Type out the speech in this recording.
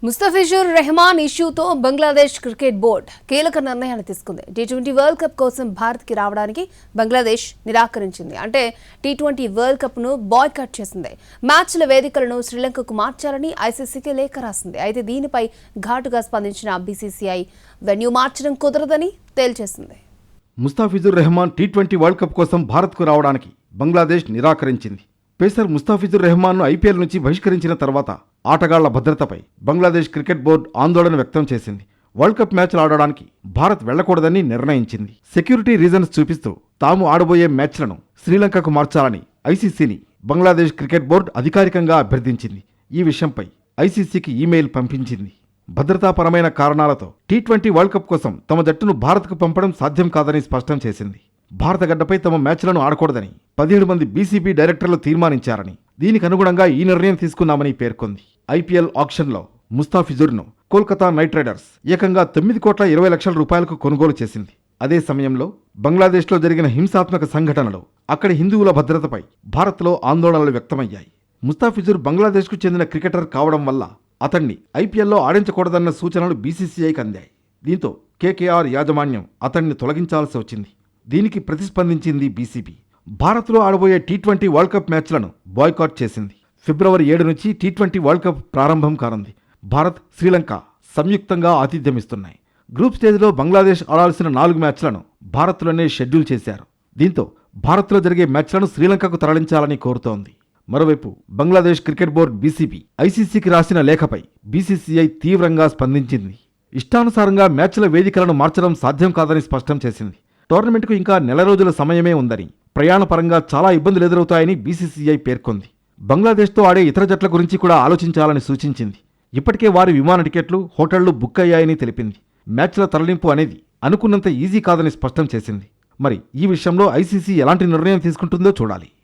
Mustafizur Rahman ఇష్యూతో Bangladesh cricket board కీలక నిర్ణయాన్ని తీసుకుంది. టీ20 వరల్డ్ కప్ కోసం భారత్కి రావడానికి బంగ్లాదేశ్ నిరాకరించింది. అంటే టీ20 వరల్డ్ కప్ను బాయ్కాట్ చేసింది. మ్యాచ్ల వేదికలను శ్రీలంకకు మార్చాలని ఐసీసీకి లేఖ రాసింది. అయితే దీనిపై ఘాటుగా స్పందించిన బీసీసీఐ వెన్యూ మార్చడం కుదరదని తేల్చేసింది. ముస్తాఫిజుర్ రెహమాన్ టీ20 వరల్డ్ కప్ కోసం భారత్కు రావడానికి బంగ్లాదేశ్ నిరాకరించింది. పేసర్ ముస్తాఫిజుర్ రెహమాన్ను ఐపీఎల్ నుంచి బహిష్కరించిన తర్వాత ఆటగాళ్ల భద్రతపై బంగ్లాదేశ్ క్రికెట్ బోర్డు ఆందోళన వ్యక్తం చేసింది. వరల్డ్ కప్ మ్యాచ్లు ఆడడానికి భారత్ వెళ్లకూడదని నిర్ణయించింది. సెక్యూరిటీ రీజన్స్ చూపిస్తూ తాము ఆడబోయే మ్యాచ్లను శ్రీలంకకు మార్చాలని ఐసీసీని బంగ్లాదేశ్ క్రికెట్ బోర్డు అధికారికంగా అభ్యర్థించింది. ఈ విషయంపై ఐసీసీకి ఈమెయిల్ పంపించింది. భద్రతాపరమైన కారణాలతో టీ20 వరల్డ్ కప్ కోసం తమ జట్టును భారత్కు పంపడం సాధ్యం కాదని స్పష్టం చేసింది. భారత గడ్డపై తమ మ్యాచ్లను ఆడకూడదని 17 మంది బీసీబీ డైరెక్టర్లు తీర్మానించారని, దీనికి అనుగుణంగా ఈ నిర్ణయం తీసుకున్నామని పేర్కొంది. ఐపీఎల్ ఆక్షన్లో ముస్తాఫిజుర్ను కోల్కతా నైట్ రైడర్స్ ఏకంగా 9,20,00,000 రూపాయలకు కొనుగోలు చేసింది. అదే సమయంలో బంగ్లాదేశ్లో జరిగిన హింసాత్మక సంఘటనలో అక్కడి హిందువుల భద్రతపై భారత్లో ఆందోళనలు వ్యక్తమయ్యాయి. ముస్తాఫిజుర్ బంగ్లాదేశ్కు చెందిన క్రికెటర్ కావడం వల్ల అతన్ని ఐపీఎల్లో ఆడించకూడదన్న సూచనలు బీసీసీఐకి అందాయి. దీంతో కేకేఆర్ యాజమాన్యం అతన్ని తొలగించాల్సి వచ్చింది. దీనికి ప్రతిస్పందించింది బీసీబీ. భారత్లో ఆడబోయే టీ20 వరల్డ్ కప్ మ్యాచ్లను బాయ్కాట్ చేసింది. ఫిబ్రవరి 7 నుంచి టీ20 వరల్డ్ కప్ ప్రారంభం కానుంది. భారత్, శ్రీలంక సంయుక్తంగా ఆతిథ్యమిస్తున్నాయి. గ్రూప్ స్టేజ్లో బంగ్లాదేశ్ ఆడాల్సిన 4 మ్యాచ్లను భారత్లోనే షెడ్యూల్ చేశారు. దీంతో భారత్లో జరిగే మ్యాచ్లను శ్రీలంకకు తరలించాలని కోరుతోంది. మరోవైపు బంగ్లాదేశ్ క్రికెట్ బోర్డు బీసీబీ ఐసీసీకి రాసిన లేఖపై బీసీసీఐ తీవ్రంగా స్పందించింది. ఇష్టానుసారంగా మ్యాచ్ల వేదికలను మార్చడం సాధ్యం కాదని స్పష్టం చేసింది. టోర్నమెంట్కు ఇంకా నెల రోజుల సమయమే ఉందని, ప్రయాణపరంగా చాలా ఇబ్బందులు ఎదురవుతాయని బీసీసీఐ పేర్కొంది. బంగ్లాదేశ్తో ఆడే ఇతర జట్ల గురించి కూడా ఆలోచించాలని సూచించింది. ఇప్పటికే వారి విమాన టికెట్లు, హోటళ్లు బుక్ అయ్యాయని తెలిపింది. మ్యాచ్ల తరలింపు అనేది అనుకున్నంత ఈజీ కాదని స్పష్టం చేసింది. మరి ఈ విషయంలో ఐసీసీ ఎలాంటి నిర్ణయం తీసుకుంటుందో చూడాలి.